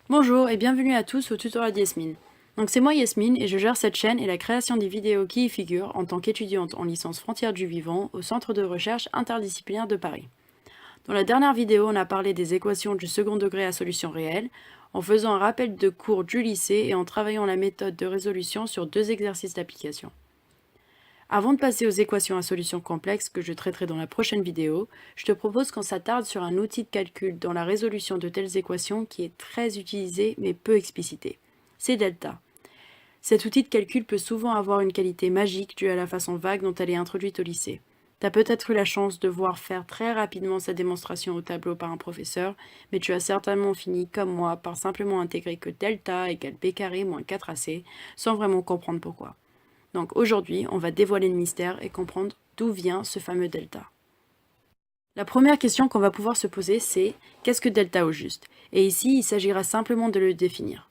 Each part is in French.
Bonjour et bienvenue à tous au tutoriel d'Yasmine. Donc c'est moi Yasmine et je gère cette chaîne et la création des vidéos qui y figurent en tant qu'étudiante en licence Frontières du Vivant au Centre de recherche interdisciplinaire de Paris. Dans la dernière vidéo, on a parlé des équations du second degré à solution réelle, en faisant un rappel de cours du lycée et en travaillant la méthode de résolution sur 2 exercices d'application. Avant de passer aux équations à solution complexe que je traiterai dans la prochaine vidéo, je te propose qu'on s'attarde sur un outil de calcul dans la résolution de telles équations qui est très utilisé mais peu explicité. C'est delta. Cet outil de calcul peut souvent avoir une qualité magique due à la façon vague dont elle est introduite au lycée. Tu as peut-être eu la chance de voir faire très rapidement sa démonstration au tableau par un professeur, mais tu as certainement fini, comme moi, par simplement intégrer que delta égale b carré moins 4ac, sans vraiment comprendre pourquoi. Donc aujourd'hui, on va dévoiler le mystère et comprendre d'où vient ce fameux delta. La première question qu'on va pouvoir se poser, c'est qu'est-ce que delta au juste? Et ici, il s'agira simplement de le définir.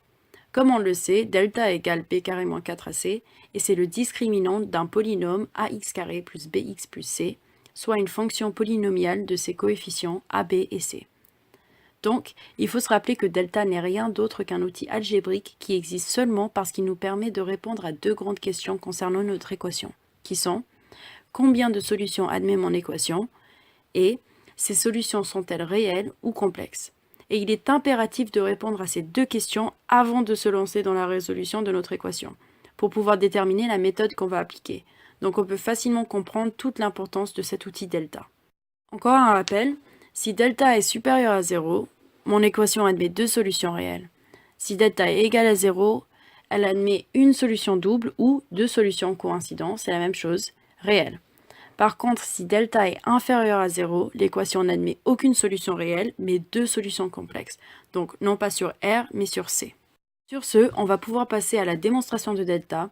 Comme on le sait, delta égale b carré moins 4ac, et c'est le discriminant d'un polynôme ax carré plus bx plus c, soit une fonction polynomiale de ses coefficients a, b et c. Donc, il faut se rappeler que delta n'est rien d'autre qu'un outil algébrique qui existe seulement parce qu'il nous permet de répondre à deux grandes questions concernant notre équation, qui sont combien de solutions admet mon équation et ces solutions sont-elles réelles ou complexes? Et il est impératif de répondre à ces deux questions avant de se lancer dans la résolution de notre équation, pour pouvoir déterminer la méthode qu'on va appliquer. Donc on peut facilement comprendre toute l'importance de cet outil delta. Encore un rappel, si delta est supérieur à 0, mon équation admet deux solutions réelles. Si delta est égal à 0, elle admet une solution double ou deux solutions coïncidentes, c'est la même chose, réelle. Par contre, si delta est inférieur à 0, l'équation n'admet aucune solution réelle, mais deux solutions complexes. Donc non pas sur R, mais sur C. Sur ce, on va pouvoir passer à la démonstration de delta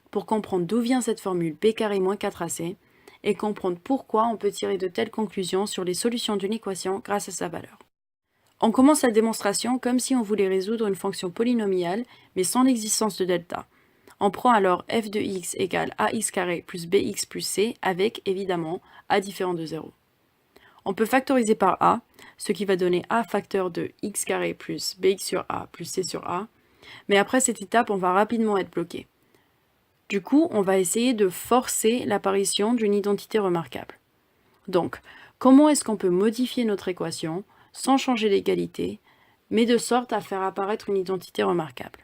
pour comprendre d'où vient cette formule b carré moins 4ac et comprendre pourquoi on peut tirer de telles conclusions sur les solutions d'une équation grâce à sa valeur. On commence la démonstration comme si on voulait résoudre une fonction polynomiale, mais sans l'existence de delta. On prend alors f de x égale ax carré plus bx plus c avec, évidemment, a différent de 0. On peut factoriser par a, ce qui va donner a facteur de x carré plus bx sur a plus c sur a, mais après cette étape, on va rapidement être bloqué. Du coup, on va essayer de forcer l'apparition d'une identité remarquable. Donc, comment est-ce qu'on peut modifier notre équation sans changer l'égalité, mais de sorte à faire apparaître une identité remarquable?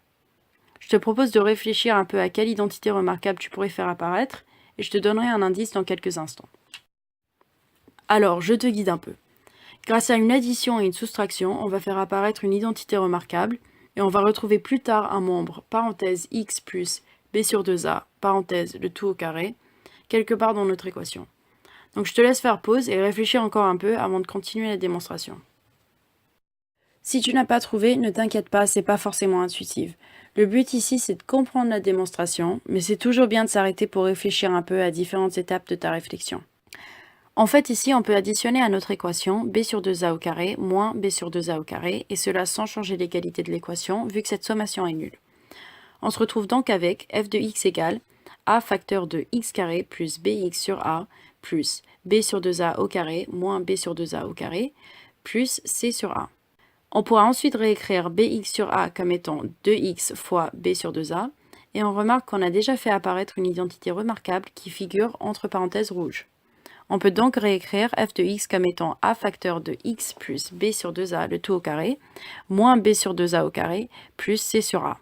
Je te propose de réfléchir un peu à quelle identité remarquable tu pourrais faire apparaître, et je te donnerai un indice dans quelques instants. Alors, je te guide un peu. Grâce à une addition et une soustraction, on va faire apparaître une identité remarquable, et on va retrouver plus tard un membre, parenthèse x plus b sur 2a, parenthèse le tout au carré, quelque part dans notre équation. Donc je te laisse faire pause et réfléchir encore un peu avant de continuer la démonstration. Si tu n'as pas trouvé, ne t'inquiète pas, c'est pas forcément intuitif. Le but ici, c'est de comprendre la démonstration, mais c'est toujours bien de s'arrêter pour réfléchir un peu à différentes étapes de ta réflexion. En fait, ici, on peut additionner à notre équation b sur 2a au carré moins b sur 2a au carré, et cela sans changer l'égalité de l'équation, vu que cette sommation est nulle. On se retrouve donc avec f de x égale a facteur de x carré plus bx sur a plus b sur 2a au carré moins b sur 2a au carré plus c sur a. On pourra ensuite réécrire bx sur a comme étant 2x fois b sur 2a, et on remarque qu'on a déjà fait apparaître une identité remarquable qui figure entre parenthèses rouges. On peut donc réécrire f de x comme étant a facteur de x plus b sur 2a le tout au carré, moins b sur 2a au carré, plus c sur a.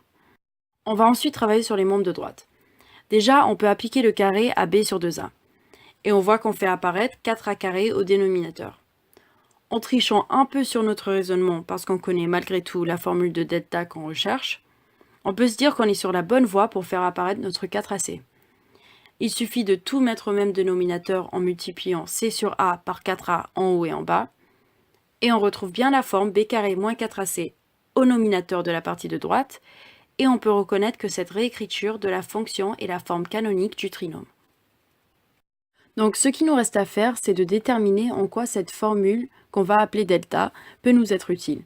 On va ensuite travailler sur les membres de droite. Déjà, on peut appliquer le carré à b sur 2a, et on voit qu'on fait apparaître 4a carré au dénominateur. En trichant un peu sur notre raisonnement, parce qu'on connaît malgré tout la formule de delta qu'on recherche, on peut se dire qu'on est sur la bonne voie pour faire apparaître notre 4ac. Il suffit de tout mettre au même dénominateur en multipliant c sur a par 4a en haut et en bas, et on retrouve bien la forme b carré moins 4ac au nominateur de la partie de droite, et on peut reconnaître que cette réécriture de la fonction est la forme canonique du trinôme. Donc ce qui nous reste à faire, c'est de déterminer en quoi cette formule, qu'on va appeler delta, peut nous être utile.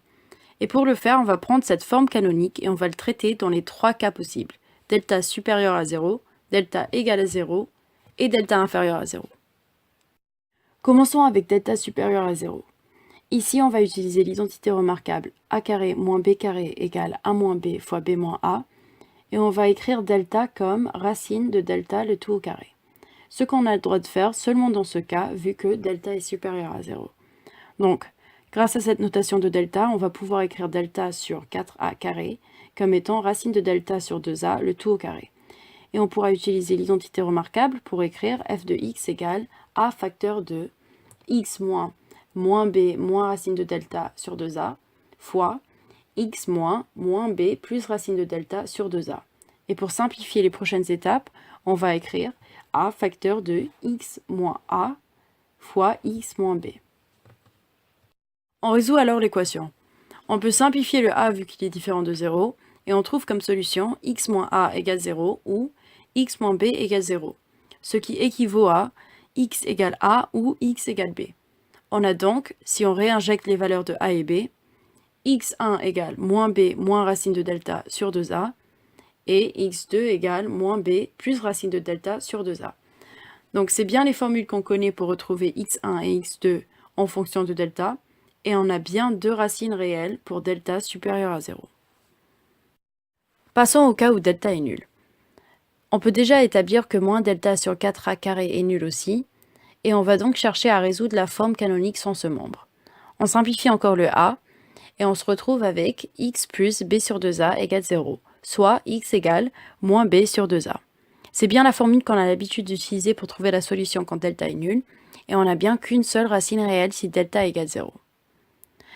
Et pour le faire, on va prendre cette forme canonique et on va le traiter dans les trois cas possibles. Delta supérieur à 0, delta égal à 0 et delta inférieur à 0. Commençons avec delta supérieur à 0. Ici, on va utiliser l'identité remarquable a carré moins b carré égale a moins b fois b moins a, et on va écrire delta comme racine de delta le tout au carré. Ce qu'on a le droit de faire seulement dans ce cas, vu que delta est supérieur à 0. Donc, grâce à cette notation de delta, on va pouvoir écrire delta sur 4a carré comme étant racine de delta sur 2a le tout au carré. Et on pourra utiliser l'identité remarquable pour écrire f de x égale a facteur de x moins b moins racine de delta sur 2a fois x moins b plus racine de delta sur 2a. Et pour simplifier les prochaines étapes, on va écrire a facteur de x moins a fois x moins b. On résout alors l'équation. On peut simplifier le a vu qu'il est différent de 0, et on trouve comme solution x moins a égale 0 ou x moins b égale 0, ce qui équivaut à x égale a ou x égale b. On a donc, si on réinjecte les valeurs de a et b, x1 égale moins b moins racine de delta sur 2a, et x2 égale moins b plus racine de delta sur 2a. Donc c'est bien les formules qu'on connaît pour retrouver x1 et x2 en fonction de delta, et on a bien deux racines réelles pour delta supérieur à 0. Passons au cas où delta est nul. On peut déjà établir que moins delta sur 4a carré est nul aussi, et on va donc chercher à résoudre la forme canonique sans ce membre. On simplifie encore le a, et on se retrouve avec x plus b sur 2a égale 0, soit x égale moins b sur 2a. C'est bien la formule qu'on a l'habitude d'utiliser pour trouver la solution quand delta est nul, et on n'a bien qu'une seule racine réelle si delta égale 0.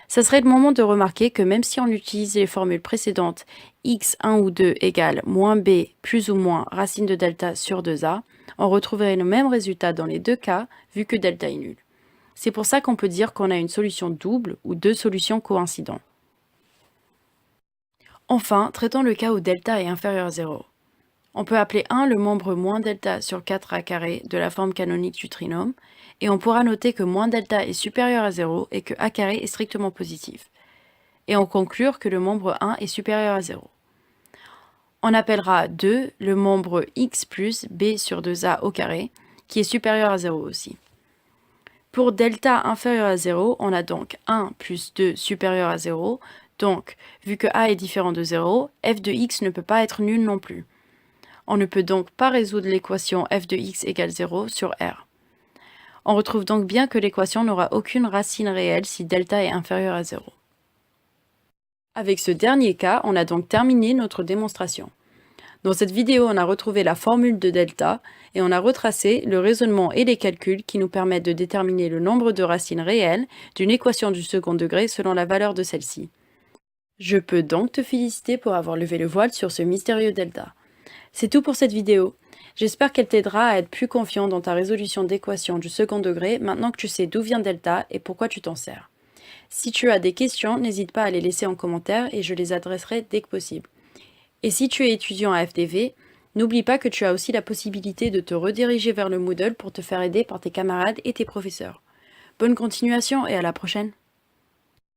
Ça serait le moment de remarquer que même si on utilise les formules précédentes x1 ou 2 égale moins b plus ou moins racine de delta sur 2a, on retrouverait le même résultat dans les deux cas vu que delta est nul. C'est pour ça qu'on peut dire qu'on a une solution double ou deux solutions coïncidentes. Enfin, traitons le cas où delta est inférieur à 0. On peut appeler 1 le membre moins delta sur 4a carré de la forme canonique du trinôme, et on pourra noter que moins delta est supérieur à 0 et que a carré est strictement positif. Et on conclure que le membre 1 est supérieur à 0. On appellera 2 le membre x plus b sur 2a au carré, qui est supérieur à 0 aussi. Pour delta inférieur à 0, on a donc 1 plus 2 supérieur à 0, donc, vu que a est différent de 0, f de x ne peut pas être nul non plus. On ne peut donc pas résoudre l'équation f de x égale 0 sur R. On retrouve donc bien que l'équation n'aura aucune racine réelle si delta est inférieur à 0. Avec ce dernier cas, on a donc terminé notre démonstration. Dans cette vidéo, on a retrouvé la formule de delta et on a retracé le raisonnement et les calculs qui nous permettent de déterminer le nombre de racines réelles d'une équation du second degré selon la valeur de celle-ci. Je peux donc te féliciter pour avoir levé le voile sur ce mystérieux delta. C'est tout pour cette vidéo. J'espère qu'elle t'aidera à être plus confiant dans ta résolution d'équations du second degré maintenant que tu sais d'où vient delta et pourquoi tu t'en sers. Si tu as des questions, n'hésite pas à les laisser en commentaire et je les adresserai dès que possible. Et si tu es étudiant à FDV, n'oublie pas que tu as aussi la possibilité de te rediriger vers le Moodle pour te faire aider par tes camarades et tes professeurs. Bonne continuation et à la prochaine!